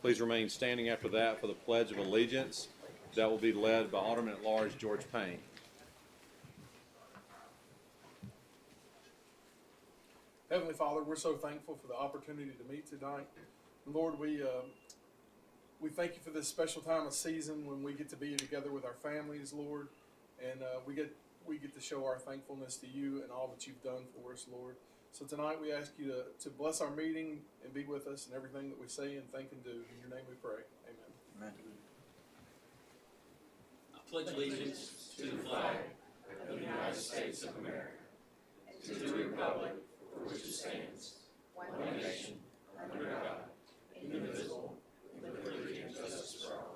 Please remain standing after that for the Pledge of Allegiance. That will be led by Alderman-at-Large George Payne. Heavenly Father, we're so thankful for the opportunity to meet tonight. Lord, we thank you for this special time of season when we get to be together with our families, Lord, and we get to show our thankfulness to you and all that you've done for us, Lord. So tonight we ask you to bless our meeting and be with us in everything that we say and think and do. In your name we pray. Amen. Amen. I pledge allegiance to the flag of the United States of America, to the republic for which it stands, one nation, under God, indivisible, with liberty and justice for all.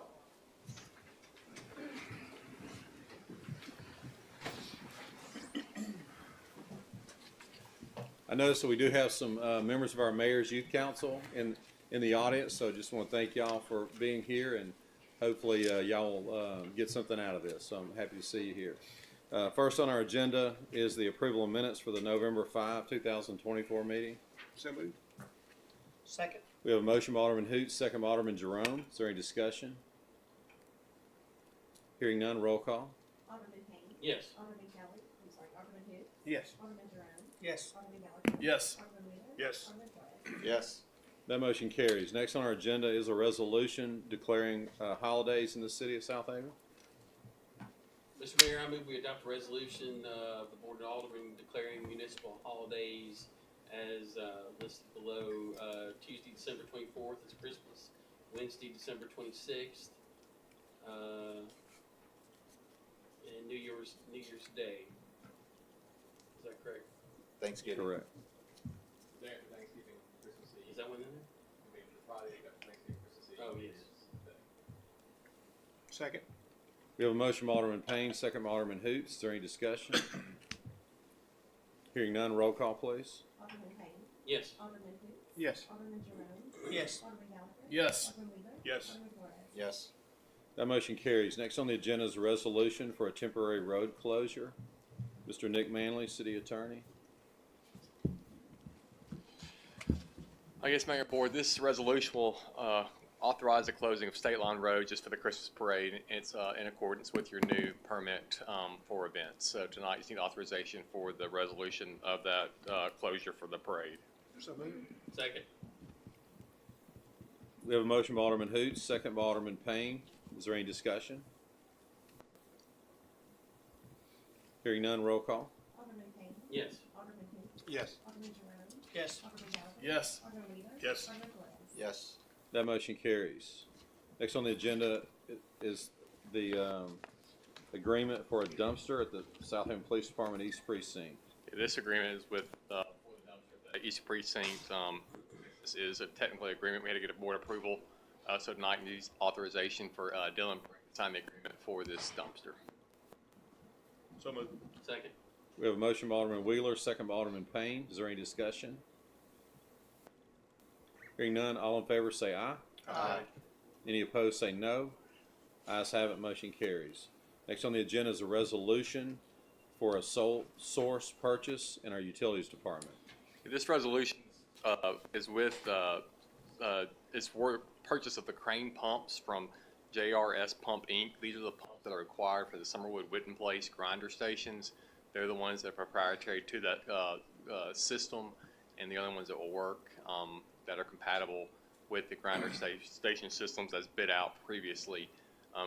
I noticed that we do have some members of our Mayor's Youth Council in the audience, so just want to thank y'all for being here, and hopefully y'all will get something out of this. So I'm happy to see you here. First on our agenda is the approval of minutes for the November 5, 2024 meeting. So moved. Second. We have a motion by Alderman Hoots, second by Alderman Jerome. Is there any discussion? Hearing none, roll call. Alderman Payne. Yes. Alderman Kelly. I'm sorry, Alderman Hood. Yes. Alderman Jerome. Yes. Alderman Gallagher. Yes. Alderman Wheeler. Yes. Alderman Flores. Yes. That motion carries. Next on our agenda is a resolution declaring holidays in the city of Southaven. Mr. Mayor, I move we adopt a resolution of the Board of Aldermen declaring municipal holidays as listed below. Tuesday, December 24th is Christmas. Wednesday, December 26th, and New Year's Day. Is that correct? Thanksgiving. Correct. Thanksgiving, Christmas Eve. Is that one in there? I mean, the Friday after Thanksgiving, Christmas Eve. Oh, yes. Second. We have a motion by Alderman Payne, second by Alderman Hoots. Is there any discussion? Hearing none, roll call, please. Alderman Payne. Yes. Alderman Hood. Yes. Alderman Jerome. Yes. Alderman Gallagher. Yes. Alderman Wheeler. Yes. Alderman Flores. Yes. That motion carries. Next on the agenda is a resolution for a temporary road closure. Mr. Nick Manley, City Attorney. I guess, Mayor Board, this resolution will authorize the closing of State Line Road just for the Christmas parade. It's in accordance with your new permit for events. So tonight you just need authorization for the resolution of that closure for the parade. So moved. Second. We have a motion by Alderman Hoots, second by Alderman Payne. Is there any discussion? Hearing none, roll call. Alderman Payne. Yes. Alderman Hood. Yes. Alderman Jerome. Yes. Alderman Gallagher. Yes. Alderman Wheeler. Yes. Alderman Flores. Yes. That motion carries. Next on the agenda is the agreement for a dumpster at the Southaven Police Department East Precinct. This agreement is with for the dumpster at the East Precinct. This is a technical agreement. We had to get a board approval. So tonight needs authorization for Dylan to sign the agreement for this dumpster. So moved. Second. We have a motion by Alderman Wheeler, second by Alderman Payne. Is there any discussion? Hearing none, all in favor say aye. Aye. Any opposed say no. Ayes have it, motion carries. Next on the agenda is a resolution for a sole source purchase in our Utilities Department. This resolution is for purchase of the crane pumps from JRS Pump Inc. These are the pumps that are required for the Summerwood Witten Place grinder stations. They're the ones that are proprietary to that system, and the only ones that will work that are compatible with the grinder station systems as bid out previously.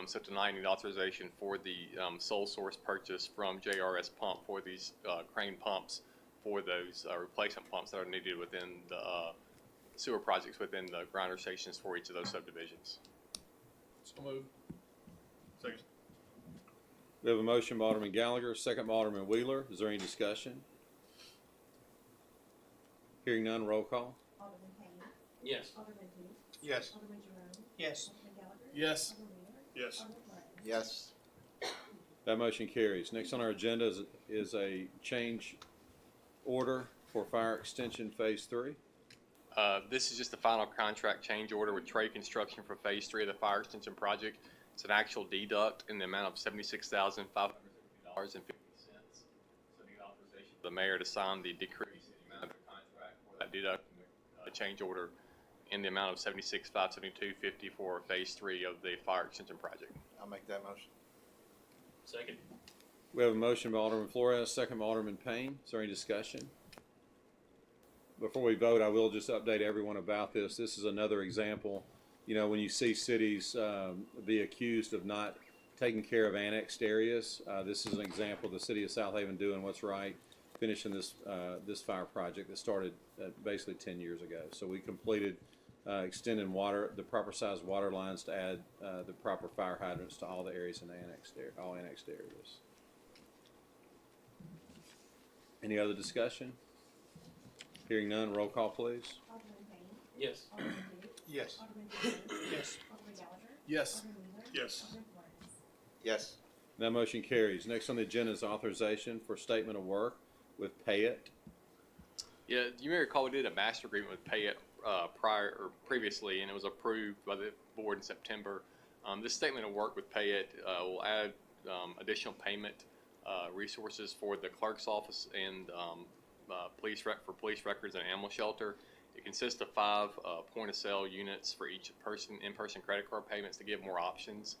So tonight I need authorization for the sole source purchase from JRS Pump for these crane pumps for those replacement pumps that are needed within the sewer projects within the grinder stations for each of those subdivisions. So moved. Second. We have a motion by Alderman Gallagher, second by Alderman Wheeler. Is there any discussion? Hearing none, roll call. Alderman Payne. Yes. Alderman Hood. Yes. Alderman Jerome. Yes. Alderman Gallagher. Yes. Alderman Wheeler. Yes. Alderman Flores. Yes. That motion carries. Next on our agenda is a change order for fire extension phase 3. This is just the final contract change order with Trade Construction for Phase 3 of the fire extension project. It's an actual deduct in the amount of $76,550.50. So need authorization for the mayor to sign the decrease in the amount of the contract for that deduct, the change order in the amount of $76,572.50 for Phase 3 of the fire extension project. I'll make that motion. Second. We have a motion by Alderman Flores, second by Alderman Payne. Is there any discussion? Before we vote, I will just update everyone about this. This is another example. You know, when you see cities be accused of not taking care of annexed areas, this is an example of the city of Southaven doing what's right, finishing this fire project that started basically 10 years ago. So we completed extending the proper size water lines to add the proper fire hydrants to all the areas in the all annexed areas. Any other discussion? Hearing none, roll call please. Alderman Payne. Yes. Alderman who? Yes. Alderman Jerome. Yes. Alderman Gallagher. Yes. Alderman Wheeler. Yes. Alderman Flores. Yes. That motion carries. Next on the agenda is authorization for statement of work with Payet. Yeah, you may recall we did a master agreement with Payet previously, and it was approved by the board in September. This statement of work with Payet will add additional payment resources for the clerk's office and police records and animal shelter. It consists of 5 point-of-sale units for each person, in-person credit card payments to give more options.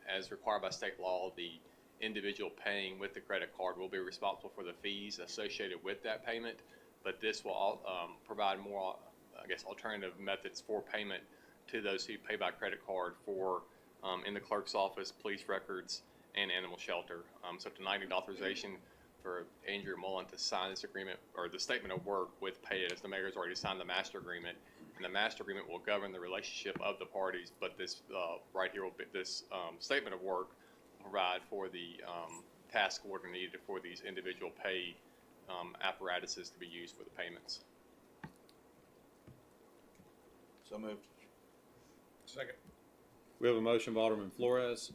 As required by state law, the individual paying with the credit card will be responsible for the fees associated with that payment, but this will provide more, alternative methods for payment to those who pay by credit card for in the clerk's office, police records, and animal shelter. So tonight, I need authorization for Andrew Mullen to sign this agreement, or the statement of work with Payet, as the mayor's already signed the master agreement, and the master agreement will govern the relationship of the parties, but this right here will be this statement of work will provide for the task order needed for these individual pay apparatuses to be used for the payments. So moved. Second. We have a motion by Alderman Flores,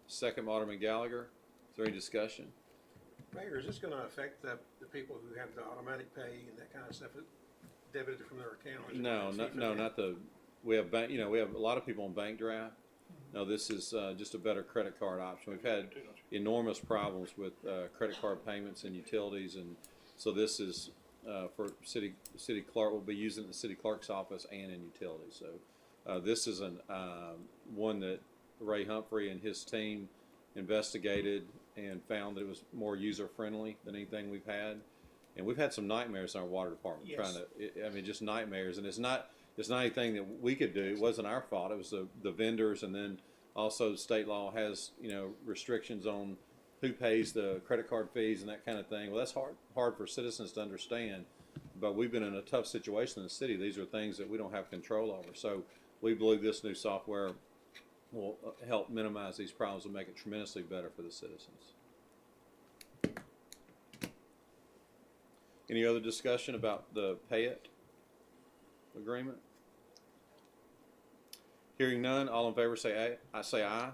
second by Alderman Gallagher. Is there any discussion? Mayor, is this gonna affect the people who have the automatic pay and that kind of stuff debited from their account? Is it No, gonna not the. We have bank. You know, we have a lot of people on bank draft. No, this is just a better credit card option. We've had enormous problems with credit card payments and utilities, and so this is for city clerk. We'll be using it in the city clerk's office and in utilities. So this is one that Ray Humphrey and his team investigated and found that it was more user friendly than anything we've had. And we've had some nightmares in our water department Yes. just nightmares. And it's not anything that we could do. It wasn't our fault. It was the vendors, and then also state law has, restrictions on who pays the credit card fees and that kind of thing. Well, that's hard for citizens to understand, but we've been in a tough situation in the city. These are things that we don't have control over. So we believe this new software will help minimize these problems and make it tremendously better for the citizens. Any other discussion about the Payet agreement? Hearing none, all in favor say aye. I say aye.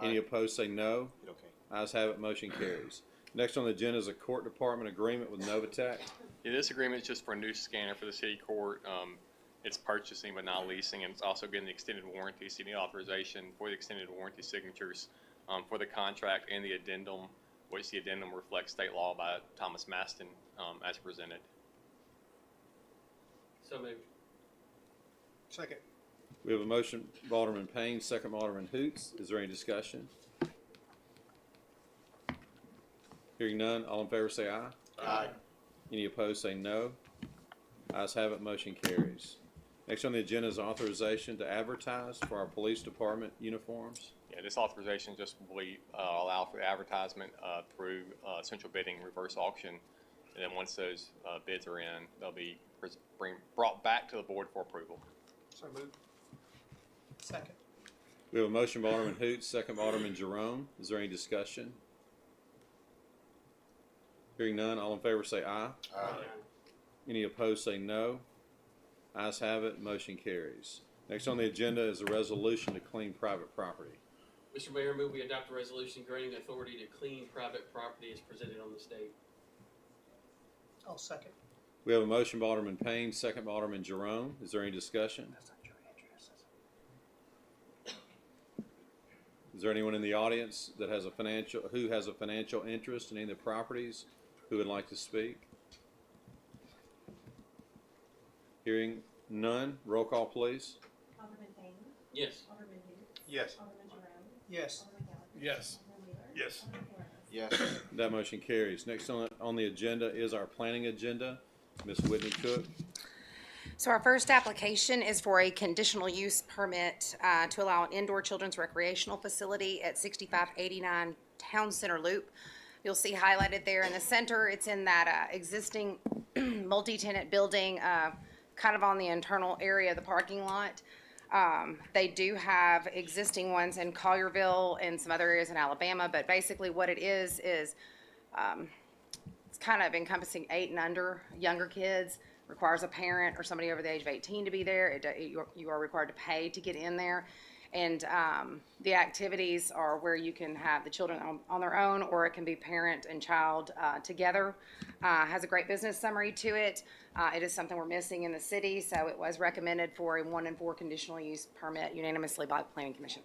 Any opposed say no. Okay. Ayes have it, motion carries. Next on the agenda is a court department agreement with Novatech. Yeah, this agreement is just for a new scanner for the city court. It's purchasing but not leasing, and it's also getting the extended warranty. So you need authorization for the extended warranty signatures for the contract and the addendum, which the addendum reflects state law by Thomas Maston as presented. So moved. Second. We have a motion by Alderman Payne, second by Alderman Hoots. Is there any discussion? Hearing none, all in favor say aye. Aye. Any opposed say no. Ayes have it, motion carries. Next on the agenda is authorization to advertise for our police department uniforms. Yeah, this authorization just will allow for the advertisement through central bidding reverse auction, and then once those bids are in, they'll be brought back to the board for approval. So moved. Second. We have a motion by Alderman Hoots, second by Alderman Jerome. Is there any discussion? Hearing none, all in favor say aye. Aye. Any opposed say no. Ayes have it, motion carries. Next on the agenda is a resolution to clean private property. Mr. Mayor, I move we adopt a resolution granting authority to clean private property as presented on the state. I'll second. We have a motion by Alderman Payne, second by Alderman Jerome. Is there any discussion? That's not your address, is it? Is there anyone in the audience that has who has a financial interest in any of the properties who would like to speak? Hearing None. Roll call, please. Alderman Payne. Yes. Alderman who? Yes. Alderman Jerome. Yes. Alderman Gallagher. Yes. Alderman Wheeler. Yes. Alderman Flores. Yes. That motion carries. Next on the agenda is our planning agenda. Ms. Whitney Cook. So our first application is for a conditional use permit to allow an indoor children's recreational facility at 6589 Town Center Loop. You'll see highlighted there in the center, it's in that existing multi-tenant building, kind of on the internal area of the parking lot. They do have existing ones in Collierville and some other areas in Alabama, but basically what it is it's kind of encompassing 8 and under, younger kids. Requires a parent or somebody over the age of 18 to be there. You are required to pay to get in there. And the activities are where you can have the children on their own, or it can be parent and child together. Has a great business summary to it. It is something we're missing in the city, so it was recommended for a 1 and 4 conditional use permit unanimously by the Planning Commission.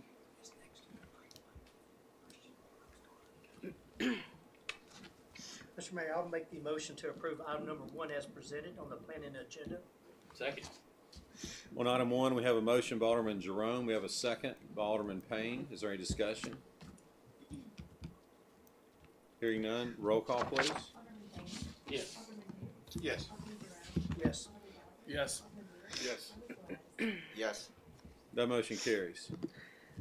Mr. Mayor, I'll make the motion to approve item number 1 as presented on the planning agenda. Second. On item 1, we have a motion by Alderman Jerome. We have a second by Alderman Payne. Is there any discussion? Hearing none. Roll call, please. Alderman Payne. Yes. Alderman who? Yes. Alderman Jerome. Yes. Alderman Gallagher. Yes. Alderman Wheeler. Yes. Alderman Flores. Yes. That motion carries.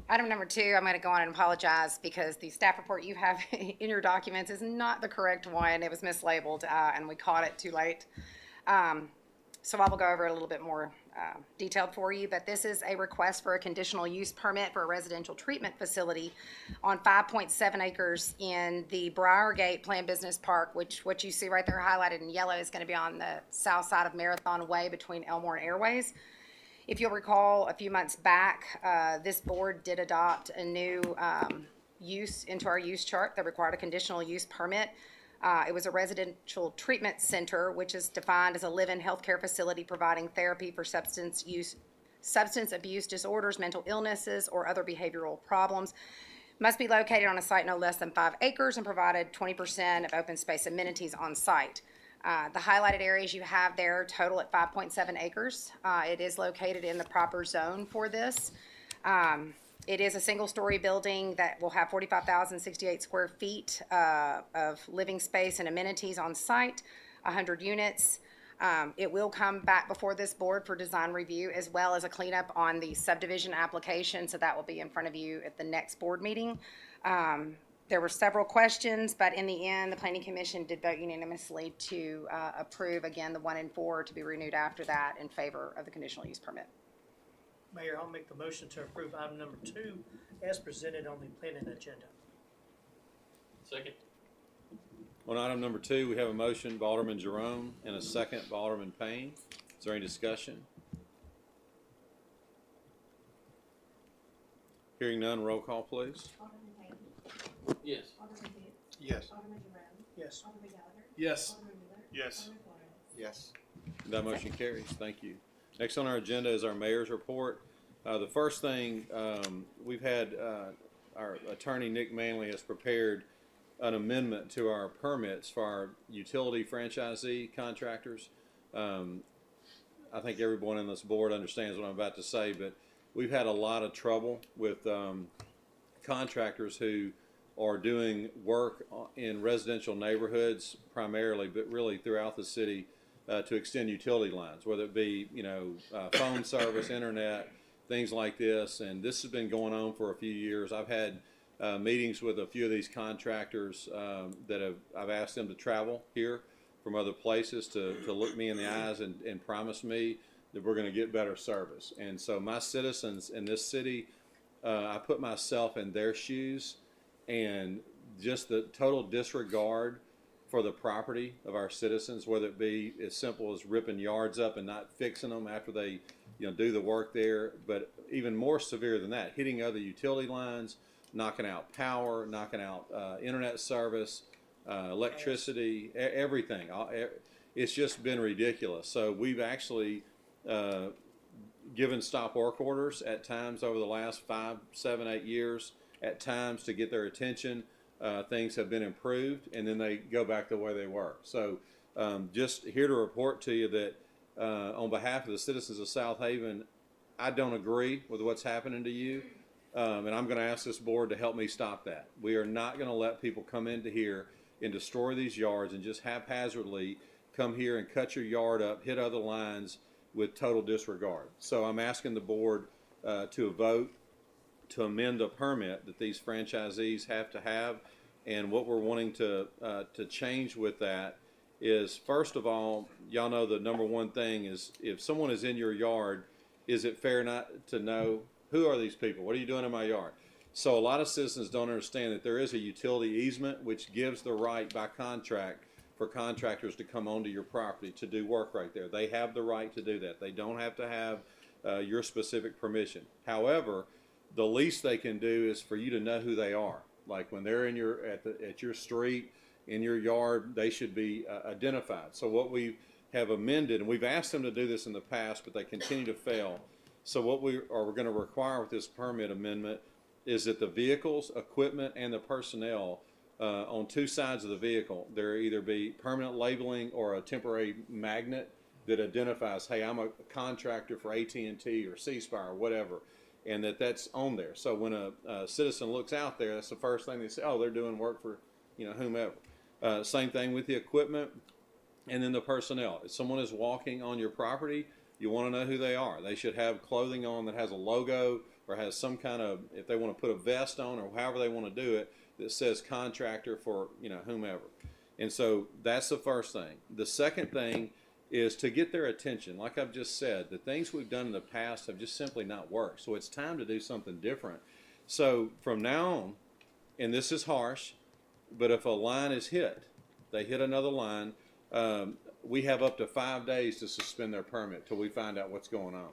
Item number 2, I'm going to go on and apologize because the staff report you have in your documents is not the correct one. It was mislabeled, and we caught it too late. So I will go over it a little bit more detailed for you, but this is a request for a conditional use permit for a residential treatment facility on 5.7 acres in the Briargate Planned Business Park, which what you see right there highlighted in yellow is going to be on the south side of Marathon Way between Elmore and Airways. If you'll recall, a few months back, this board did adopt a new use into our use chart that required a conditional use permit. It was a residential treatment center, which is defined as a live-in healthcare facility providing therapy for substance abuse disorders, mental illnesses, or other behavioral problems. Must be located on a site no less than 5 acres and provided 20% of open space amenities on site. The highlighted areas you have there total at 5.7 acres. It is located in the proper zone for this. It is a single-story building that will have 45,068 square feet of living space and amenities on site, 100 units. It will come back before this board for design review as well as a cleanup on the subdivision application, so that will be in front of you at the next board meeting. There were several questions, but in the end, the Planning Commission did vote unanimously to approve, again, the 1 and 4 to be renewed after that in favor of the conditional use permit. Mayor, I'll make the motion to approve item number 2 as presented on the planning agenda. Second. On item number 2, we have a motion by Alderman Jerome and a second by Alderman Payne. Is there any discussion? Hearing none, roll call, please. Alderman Payne. Yes. Alderman who? Yes. Alderman Jerome. Yes. Alderman Gallagher. Yes. Alderman Wheeler. Yes. Alderman Flores. Yes. That motion carries. Thank you. Next on our agenda is our mayor's report. The first thing, we've had our attorney, Nick Manley, has prepared an amendment to our permits for our utility franchisee contractors. I think everyone on this board understands what I'm about to say, but we've had a lot of trouble with contractors who are doing work in residential neighborhoods primarily, but really throughout the city to extend utility lines, whether it be, phone service, internet, things like this. And this has been going on for a few years. I've had meetings with a few of these contractors that I've asked them to travel here from other places to look me in the eyes and promise me that we're going to get better service. And so my citizens in this city, I put myself in their shoes, and just the total disregard for the property of our citizens, whether it be as simple as ripping yards up and not fixing them after they do the work there, but even more severe than that, hitting other utility lines, knocking out power, knocking out internet service, electricity, everything. It's just been ridiculous. So we've actually given stop work orders at times over the last 5, 7, 8 years, at times to get their attention. Things have been improved, and then they go back the way they were. So just here to report to you that on behalf of the citizens of Southaven, I don't agree with what's happening to you, and I'm going to ask this board to help me stop that. We are not going to let people come into here and destroy these yards and just haphazardly come here and cut your yard up, hit other lines with total disregard. So I'm asking the board to vote to amend the permit that these franchisees have to have, and what we're wanting to change with that is, first of all, y'all know the number one thing is if someone is in your yard, is it fair not to know who are these people? What are you doing in my yard? So a lot of citizens don't understand that there is a utility easement which gives the right by contract for contractors to come onto your property to do work right there. They have the right to do that. They don't have to have your specific permission. However, the least they can do is for you to know who they are. Like when they're in your at your street, in your yard, they should be identified. So what we have amended, and we've asked them to do this in the past, but they continue to fail. So what we're going to require with this permit amendment is that the vehicles, equipment, and the personnel on two sides of the vehicle, there either be permanent labeling or a temporary magnet that identifies, hey, I'm a contractor for AT&T or C-Spire or whatever, and that's on there. So when a citizen looks out there, that's the first thing they say, oh, they're doing work for, whomever. Same thing with the equipment and then the personnel. If someone is walking on your property, you want to know who they are. They should have clothing on that has a logo or has some kind of, if they want to put a vest on or however they want to do it, that says contractor for, whomever. And so that's the first thing. The second thing is to get their attention. Like I've just said, the things we've done in the past have just simply not worked. So it's time to do something different. So from now on, and this is harsh, but if a line is hit, they hit another line, we have up to 5 days to suspend their permit till we find out what's going on.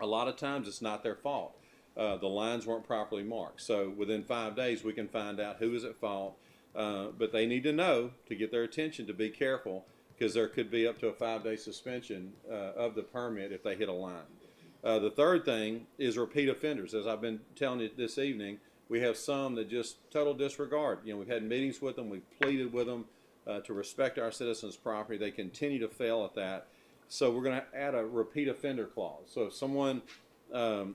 A lot of times it's not their fault. The lines weren't properly marked. So within 5 days we can find out who is at fault, but they need to know to get their attention to be careful, because there could be up to a 5-day suspension of the permit if they hit a line. The third thing is repeat offenders. As I've been telling you this evening, we have some that just total disregard. We've had meetings with them, we've pleaded with them to respect our citizens' property. They continue to fail at that. So we're going to add a repeat offender clause. So if someone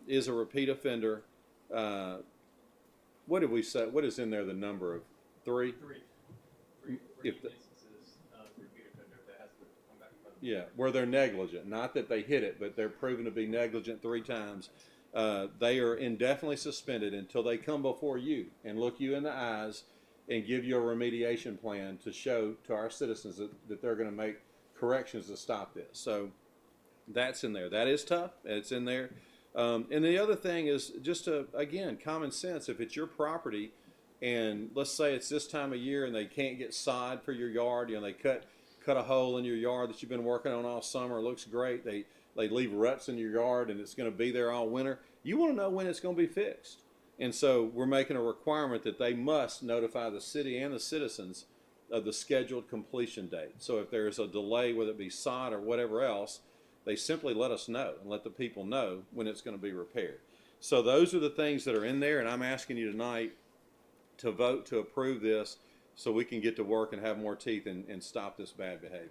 is a repeat offender, what did we say? What is in there? The number of 3? Three If the, instances of repeat offender that has to come back in front of yeah, where they're negligent. Not that they hit it, but they're proven to be negligent 3 times. They are indefinitely suspended until they come before you and look you in the eyes and give you a remediation plan to show to our citizens that they're going to make corrections to stop this. So that's in there. That is tough. It's in there. And the other thing is just again, common sense. If it's your property and let's say it's this time of year and they can't get sod for your yard, they cut a hole in your yard that you've been working on all summer. It looks great. They leave ruts in your yard and it's going to be there all winter. You want to know when it's going to be fixed. And so we're making a requirement that they must notify the city and the citizens of the scheduled completion date. So if there's a delay, whether it be sod or whatever else, they simply let us know and let the people know when it's going to be repaired. So those are the things that are in there, and I'm asking you tonight to vote to approve this so we can get to work and have more teeth and stop this bad behavior.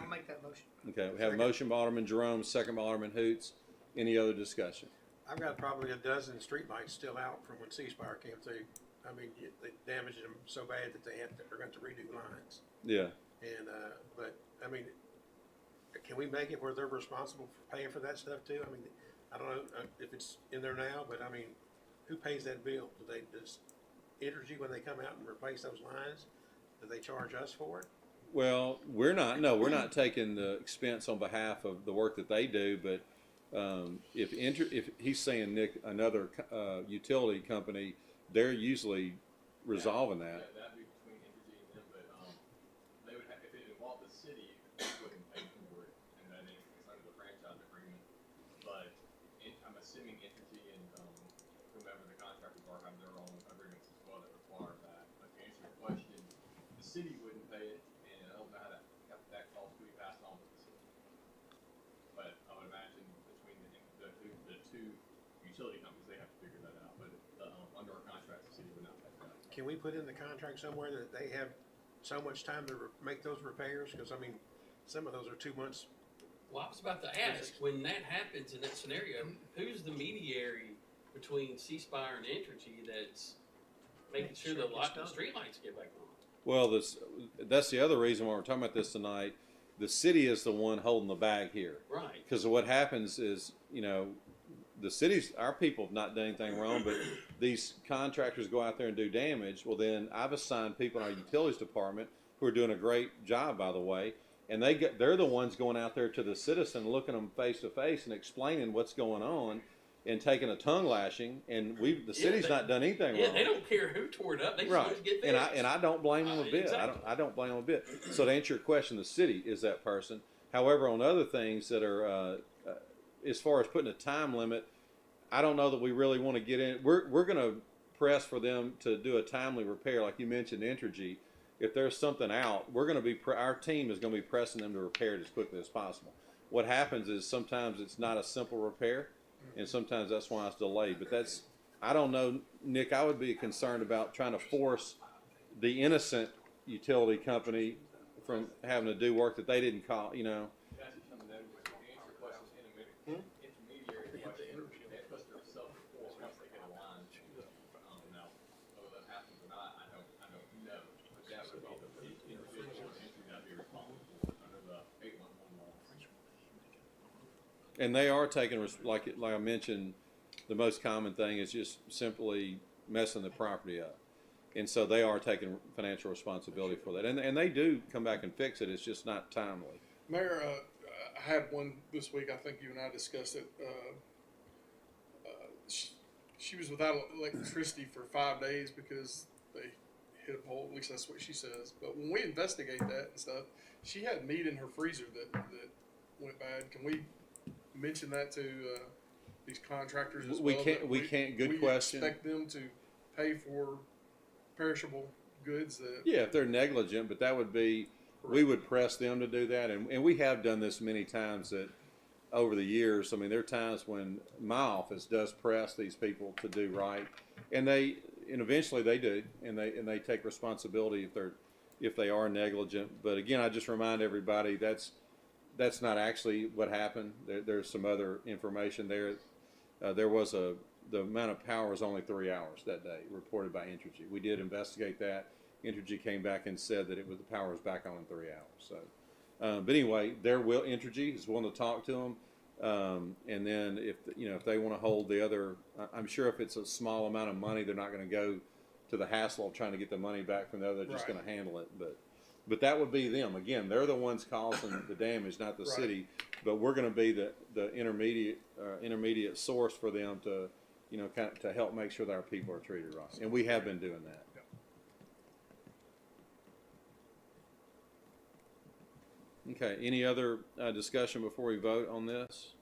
I'll make that motion. Okay, we have a motion by Alderman Jerome, second by Alderman Hoots. Any other discussion? I've got probably a dozen streetlights still out from when C-Spire came through. I mean, they damaged them so bad that they're going to redo lines. Yeah. And, but, I mean, can we make it where they're responsible for paying for that stuff too? I mean, I don't know if it's in there now, but I mean, who pays that bill? Does Energy, when they come out and replace those lines, do they charge us for it? Well, we're not taking the expense on behalf of the work that they do, but if he's saying, Nick, another utility company, they're usually resolving that. That'd be between Energy and them, but they would have, if it involved the city, they wouldn't pay for it, and then it's under the franchise agreement. But I'm assuming Energy and whomever the contractors are have their own agreements as well that require that. But to answer your question, the city wouldn't pay it, and I don't know how that cost would be passed on to the city. But I would imagine between the two utility companies, they have to figure that out. But under our contract, the city would not pay for that. Can we put in the contract somewhere that they have so much time to make those repairs? Because I mean, some of those are 2 months Well, I was about to ask, when that happens in that scenario, who's the mediary between C-Spire and Entergy that's making sure the streetlights get back on? Well, that's the other reason why we're talking about this tonight. The city is the one holding the bag here. Right. Because what happens is, the cities, our people have not done anything wrong, but these contractors go out there and do damage. Well, then I've assigned people in our utilities department who are doing a great job, by the way, and they're the ones going out there to the citizen, looking them face to face and explaining what's going on, and taking a tongue lashing. And the city's not done anything wrong. Yeah, they don't care who tore it up. They just want to get fixed. And I don't blame them a bit. Exactly. I don't blame them a bit. So to answer your question, the city is that person. However, on other things that are, as far as putting a time limit, I don't know that we really want to get in. We're going to press for them to do a timely repair, like you mentioned, Entergy. If there's something out, we're going to be our team is going to be pressing them to repair it as quickly as possible. What happens is sometimes it's not a simple repair, and sometimes that's why it's delayed. But I don't know, Nick. I would be concerned about trying to force the innocent utility company from having to do work that they didn't call. That's just something that to answer your questions, intermediary question, they push themselves before once they get a line. Now, whether that happens or not, I don't know. But that would be the individual entity that'd be responsible under the 811 law. And they are taking, like I mentioned, the most common thing is just simply messing the property up. And so they are taking financial responsibility for that. And they do come back and fix it. It's just not timely. Mayor, I had one this week. I think you and I discussed it. She was without electricity for 5 days because they hit a pole. At least that's what she says. But when we investigate that and stuff, she had meat in her freezer that went bad. Can we mention that to these contractors as We well? can't. We can't. Good question. We expect them to pay for perishable goods that. Yeah, if they're negligent, but that would be. We would press them to do that, and we have done this many times that over the years. I mean, there are times when my office does press these people to do right, and eventually they do, and they take responsibility if they are negligent. But again, I just remind everybody that's not actually what happened. There's some other information there. The amount of power was only 3 hours that day, reported by Entergy. We did investigate that. Entergy came back and said that the power was back on in 3 hours. So, but anyway, Entergy is willing to talk to them, and then if they want to hold the other, I'm sure if it's a small amount of money, they're not going to go to the hassle of trying to get the money back from the other. They're just going to handle it. But that would be them. Again, they're the ones causing the damage, not the city. But we're going to be the intermediate source for them to, to help make sure that our people are treated right. And we have been doing that. Okay, any other discussion before we vote on this?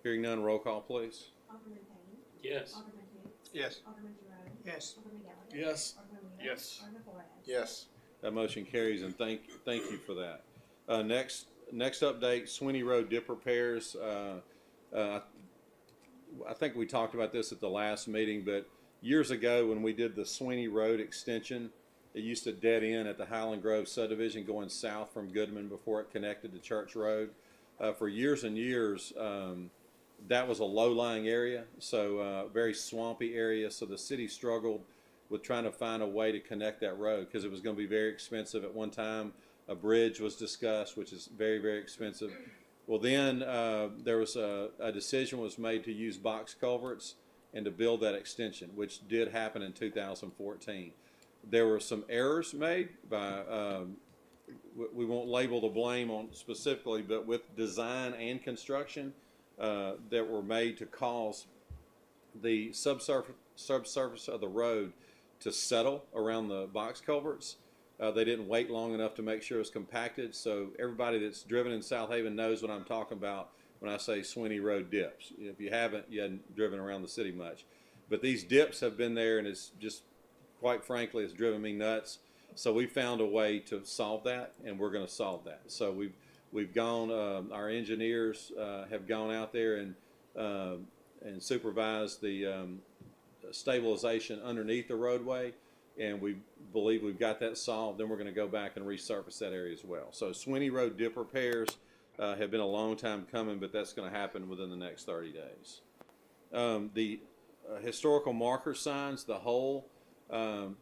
Hearing none, roll call, please. Alderman Payne. Yes. Alderman Hoots. Yes. Alderman Jerome. Yes. Alderman Gallagher. Yes. Alderman Wheeler. Yes. Alderman Flores. Yes. That motion carries, and thank you for that. Next update, Sweeney Road dip repairs. I think we talked about this at the last meeting, but years ago when we did the Sweeney Road extension, it used to dead end at the Highland Grove subdivision going south from Goodman before it connected to Church Road. For years and years, that was a low-lying area, so very swampy area, so the city struggled with trying to find a way to connect that road because it was going to be very expensive. At one time, a bridge was discussed, which is very, very expensive. Well, then there was a decision was made to use box culverts and to build that extension, which did happen in 2014. There were some errors made by, we won't label the blame on specifically, but with design and construction that were made to cause the subsurface of the road to settle around the box culverts. They didn't wait long enough to make sure it was compacted. So everybody that's driven in Southaven knows what I'm talking about when I say Sweeney Road dips. If you haven't driven around the city much. But these dips have been there, and it's just, quite frankly, it's driven me nuts. So we found a way to solve that, and we're going to solve that. So we've gone, our engineers have gone out there and supervised the stabilization underneath the roadway. and we believe we've got that solved. Then we're going to go back and resurface that area as well. So Swinney Road dip repairs have been a long time coming, but that's going to happen within the next 30 days. The historical marker signs, the hole,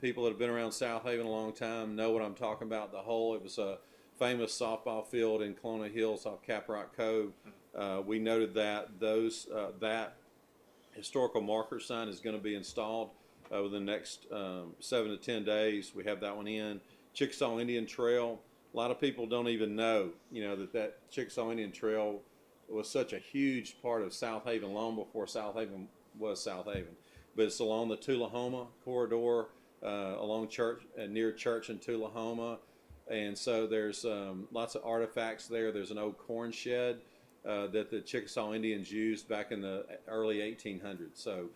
people that have been around Southaven a long time know what I'm talking about. The hole, it was a famous softball field in Colonial Hills off Caprock Cove. We noted that that historical marker sign is going to be installed within the next 7 to 10 days. We have that one in. Chickasaw Indian Trail. A lot of people don't even know, that Chickasaw Indian Trail was such a huge part of Southaven long before Southaven was Southaven. But it's along the Tullahoma corridor, along Church, near Church and Tullahoma. And so there's lots of artifacts there. There's an old corn shed that the Chickasaw Indians used back in the early 1800s. So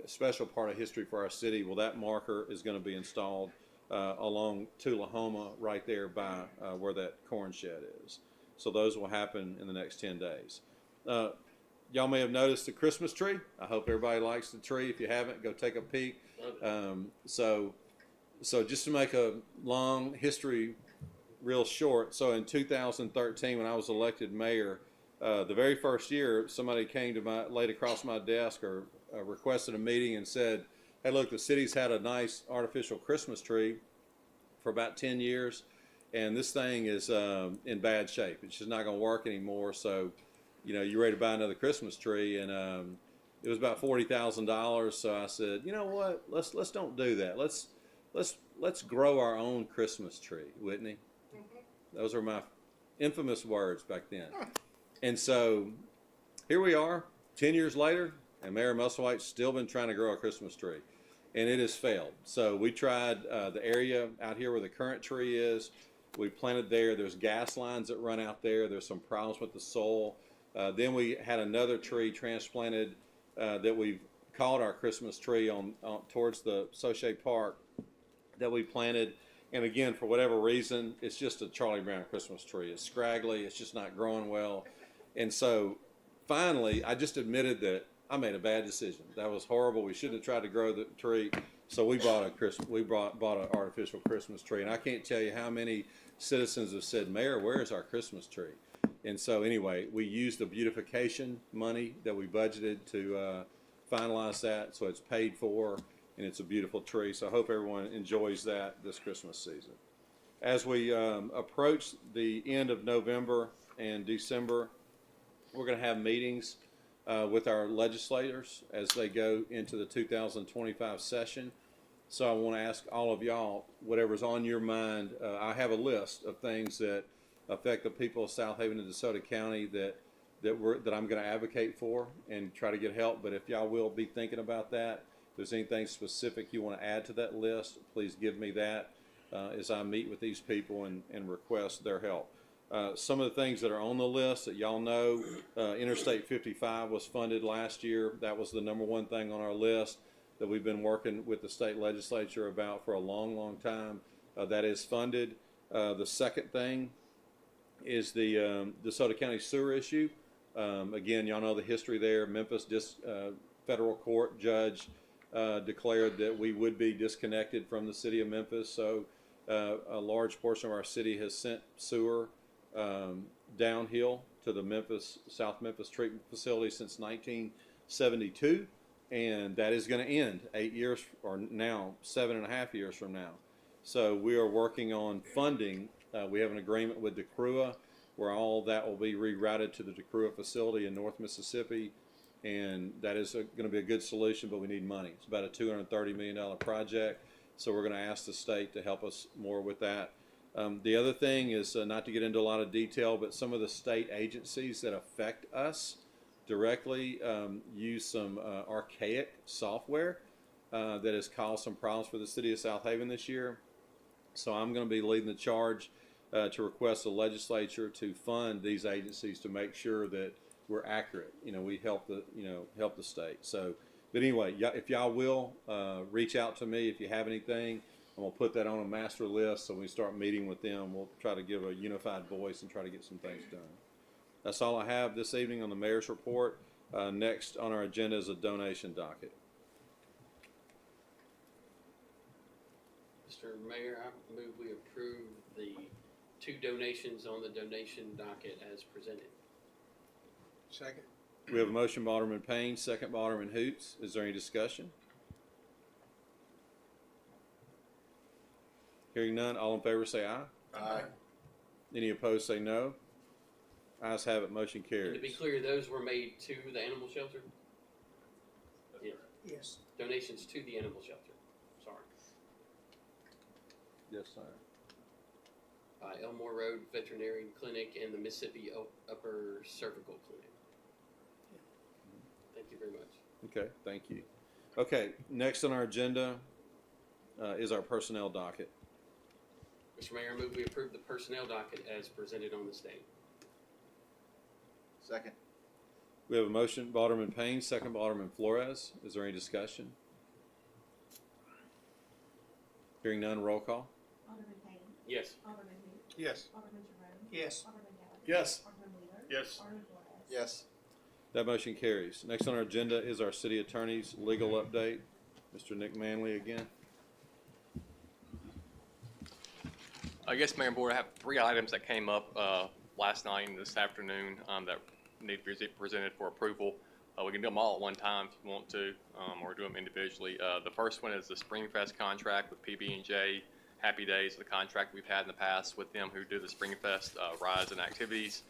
a special part of history for our city. Well, that marker is going to be installed along Tullahoma right there by where that corn shed is. So those will happen in the next 10 days. Y'all may have noticed the Christmas tree. I hope everybody likes the tree. If you haven't, go take a peek. So just to make a long history real short, so in 2013 when I was elected mayor, the very first year somebody came to laid across my desk or requested a meeting and said, hey, look, the city's had a nice artificial Christmas tree for about 10 years, and this thing is in bad shape. It's just not going to work anymore. So, you ready to buy another Christmas tree? And it was about $40,000. So I said, you know what? Let's don't do that. Let's grow our own Christmas tree, Whitney. Those are my infamous words back then. And so here we are, 10 years later, and Mayor Musselwhite's still been trying to grow a Christmas tree, and it has failed. So we tried the area out here where the current tree is. We planted there. There's gas lines that run out there. There's some problems with the soil. Then we had another tree transplanted that we've called our Christmas tree on towards the Soche Park that we planted. And again, for whatever reason, it's just a Charlie Brown Christmas tree. It's scraggly. It's just not growing well. And so finally, I just admitted that I made a bad decision. That was horrible. We shouldn't have tried to grow the tree. So we bought an artificial Christmas tree. And I can't tell you how many citizens have said, Mayor, where is our Christmas tree? And so anyway, we used the beautification money that we budgeted to finalize that. So it's paid for, and it's a beautiful tree. So I hope everyone enjoys that this Christmas season. As we approach the end of November and December, we're going to have meetings with our legislators as they go into the 2025 session. So I want to ask all of y'all, whatever's on your mind, I have a list of things that affect the people of Southaven and DeSoto County that I'm going to advocate for and try to get help. But if y'all will be thinking about that, if there's anything specific you want to add to that list, please give me that as I meet with these people and request their help. Some of the things that are on the list that y'all know, Interstate 55 was funded last year. That was the number one thing on our list that we've been working with the state legislature about for a long, long time. That is funded. The second thing is the DeSoto County sewer issue. Again, y'all know the history there. Memphis federal court judge declared that we would be disconnected from the city of Memphis. So a large portion of our city has sent sewer downhill to the South Memphis treatment facility since 1972, and that is going to end 8 years, or now 7.5 years from now. So we are working on funding. We have an agreement with DeCrua where all that will be rerouted to the DeCrua facility in North Mississippi, and that is going to be a good solution, but we need money. It's about a $230 million project, so we're going to ask the state to help us more with that. The other thing is, not to get into a lot of detail, but some of the state agencies that affect us directly use some archaic software that has caused some problems for the city of Southaven this year. So I'm going to be leading the charge to request the legislature to fund these agencies to make sure that we're accurate. We help the state. So, but anyway, if y'all will reach out to me if you have anything. I'm going to put that on a master list, so when we start meeting with them, we'll try to give a unified voice and try to get some things done. That's all I have this evening on the mayor's report. Next on our agenda is a donation docket. Mr. Mayor, I move we approve the 2 donations on the donation docket as presented. Second. We have a motion by Alderman Payne, second by Alderman Hoots. Is there any discussion? Hearing none, all in favor say aye. Aye. Any opposed say no. Ayes have it, motion And to be carries. clear, those were made to the animal shelter? That's Yeah. correct. Yes. Donations to the animal shelter, sorry. Yes, sir. Elmore Road Veterinary Clinic and the Mississippi Upper Cervical Clinic. Thank you very much. Okay, thank you. Okay, next on our agenda is our personnel docket. Mr. Mayor, I move we approve the personnel docket as presented on the state. Second. We have a motion by Alderman Payne, second by Alderman Flores. Is there any discussion? Hearing none, roll call. Alderman Payne. Yes. Alderman who? Yes. Alderman Jerome. Yes. Alderman Gallagher. Yes. Alderman Wheeler. Yes. Alderman Flores. Yes. That motion carries. Next on our agenda is our city attorney's legal update. Mr. Nick Manley again. I guess, Mayor and Board, I have 3 items that came up last night and this afternoon that need to be presented for approval. We can do them all at one time if you want to, or do them individually. The first one is the Springfest contract with PB&J. Happy Days, the contract we've had in the past with them who do the Springfest rides and activities.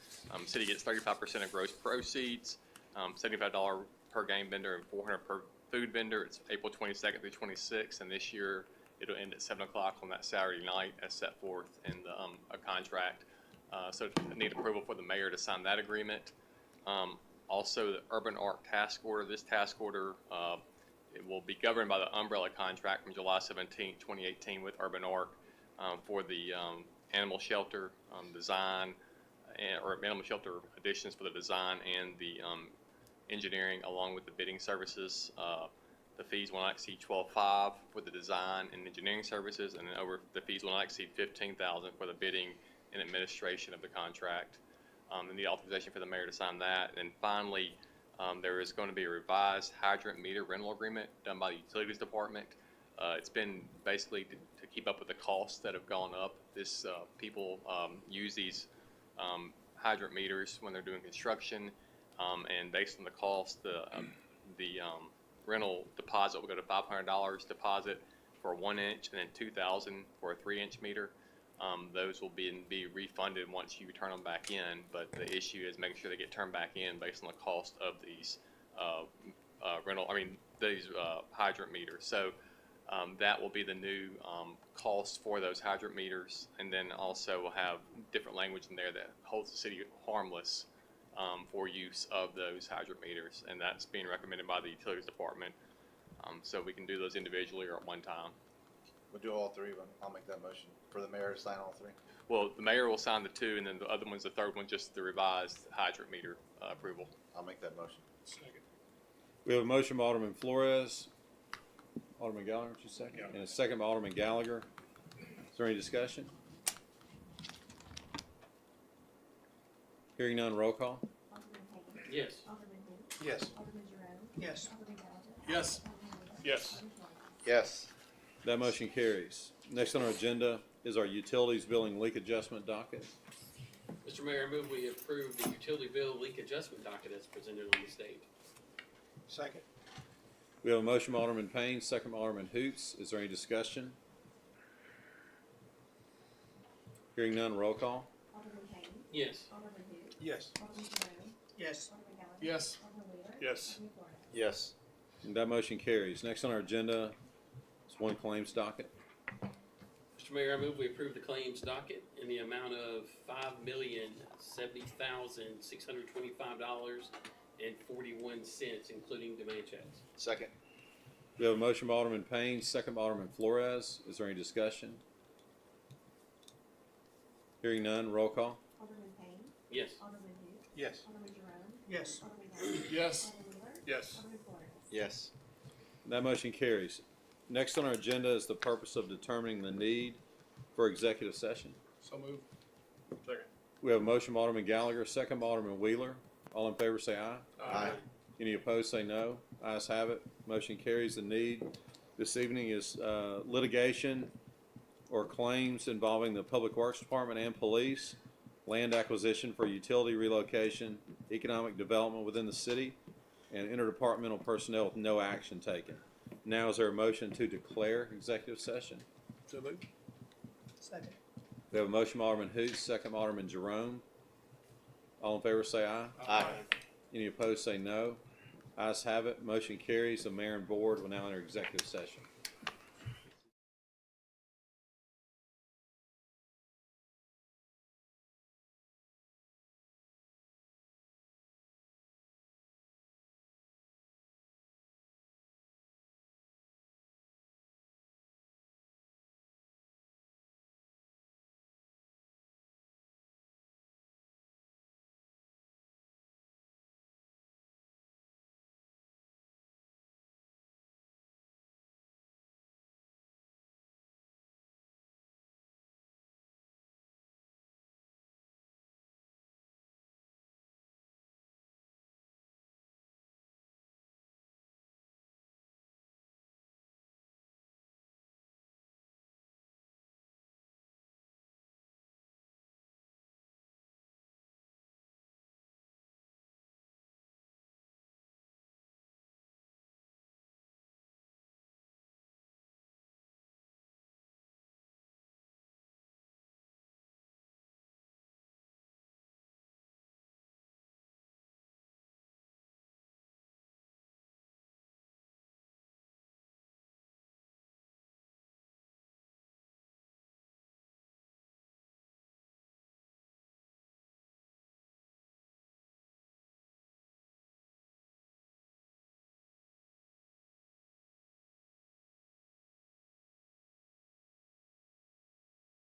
City gets 35% of gross proceeds, $75 per game vendor and $400 per food vendor. It's April 22nd through 26th, and this year it'll end at 7 o'clock on that Saturday night as set forth in the, a contract. So I need approval for the mayor to sign that agreement. Also, the Urban Arc Task Order. This task order it will be governed by the umbrella contract from July 17, 2018 with Urban Arc for the animal shelter design or animal shelter additions for the design and the engineering along with the bidding services. The fees will not exceed $12,500 for the design and engineering services, and then the fees will not exceed $15,000 for the bidding and administration of the contract. And the authorization for the mayor to sign that. And finally, there is going to be a revised hydrant meter rental agreement done by the utilities department. It's been basically to keep up with the costs that have gone up. People use these hydrant meters when they're doing construction, and based on the cost, the rental deposit will go to $500 deposit for a 1 inch and then $2,000 for a 3-inch meter. Those will be refunded once you turn them back in, but the issue is making sure they get turned back in based on the cost of these hydrant meters. So that will be the new cost for those hydrant meters, and then also we'll have different language in there that holds the city harmless for use of those hydrant meters, and that's being recommended by the utilities department. So we can do those individually or at one time. We'll do all 3 of them. I'll make that motion for the mayor to sign all 3. Well, the mayor will sign the 2, and then the other one's the third one, just the revised hydrant meter approval. I'll make that motion. Second. We have a motion by Alderman Flores. Alderman Gallagher, just a second. And a second by Alderman Gallagher. Is there any discussion? Hearing none, roll call. Alderman Payne. Yes. Alderman who? Yes. Alderman Jerome. Yes. Alderman Gallagher. Yes. Alderman Wheeler. Yes. Alderman Flores. Yes. That motion carries. Next on our agenda is our utilities billing leak adjustment docket. Mr. Mayor, I move we approve the utility bill leak adjustment docket as presented on the state. Second. We have a motion by Alderman Payne, second by Alderman Hoots. Is there any discussion? Hearing none, roll call. Alderman Payne. Yes. Alderman who? Yes. Alderman Jerome. Yes. Alderman Gallagher. Yes. Alderman Wheeler. Yes. Alderman Flores. Yes. And that motion carries. Next on our agenda is one claims docket. Mr. Mayor, I move we approve the claims docket in the amount of $5,070,625.41, including demand checks. Second. We have a motion by Alderman Payne, second by Alderman Flores. Is there any discussion? Hearing none, roll call. Alderman Payne. Yes. Alderman who? Yes. Alderman Jerome. Yes. Alderman Gallagher. Yes. Alderman Wheeler. Yes. Alderman Flores. Yes. That motion carries. Next on our agenda is the purpose of determining the need for executive session. So moved. Second. We have a motion by Alderman Gallagher, second by Alderman Wheeler. All in favor say aye. Aye. Any opposed say no. Ayes have it. Motion carries. The need this evening is litigation or claims involving the Public Works Department and police, land acquisition for utility relocation, economic development within the city, and interdepartmental personnel with no action taken. Now is there a motion to declare executive session? So moved. Second. We have a motion by Alderman Hoots, second by Alderman Jerome. All in favor say aye. Aye. Any opposed say no. Ayes have it. Motion carries. The mayor and board will now enter executive session.